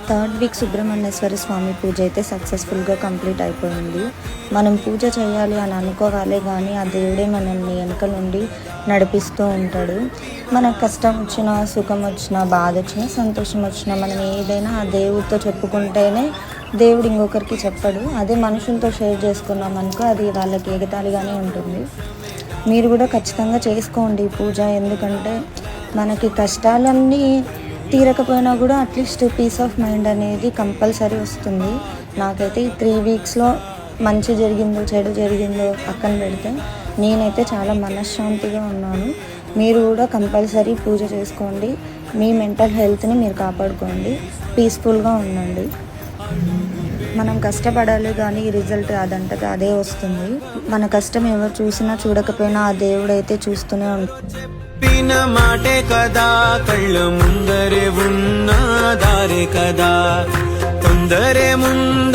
Third week Subrahmanyeswara స్వామి పూజ అయితే సక్సెస్ఫుల్గా complete అయిపోయింది. మనం పూజ చేయాలి అని అనుకోవాలి, కానీ ఆ దేవుడే మనల్ని వెనుక నుండి నడిపిస్తూ ఉంటాడు. మనకు కష్టం వచ్చినా, సుఖం వచ్చినా, బాధ వచ్చినా, సంతోషం వచ్చినా మనం ఏదైనా ఆ దేవుడితో చెప్పుకుంటేనే దేవుడు ఇంకొకరికి చెప్పడు. అదే మనుషులతో షేర్ చేసుకున్నాం అనుకో అది వాళ్ళకి ఎగతాళిగానే ఉంటుంది. మీరు కూడా ఖచ్చితంగా చేసుకోండి పూజ. ఎందుకంటే మనకి కష్టాలన్నీ తీరకపోయినా కూడా అట్లీస్ట్ పీస్ ఆఫ్ మైండ్ అనేది కంపల్సరీ వస్తుంది. నాకైతే ఈ 3 వీక్స్లో మంచి జరిగిందో చెడు జరిగిందో పక్కన పెడితే నేనైతే చాలా మనశ్శాంతిగా ఉన్నాను. మీరు కూడా కంపల్సరీ పూజ చేసుకోండి. మీ మెంటల్ హెల్త్ని మీరు కాపాడుకోండి. పీస్ఫుల్గా ఉండండి. మనం కష్టపడాలి, కానీ రిజల్ట్ అదంతగా అదే వస్తుంది. మన కష్టం ఎవరు చూసినా చూడకపోయినా ఆ దేవుడైతే చూస్తూనే ఉంటాడు. చెప్పిన మాటే కదా, కళ్ళ ముందరే ఉన్న దారే కదా, తొందరే ముందు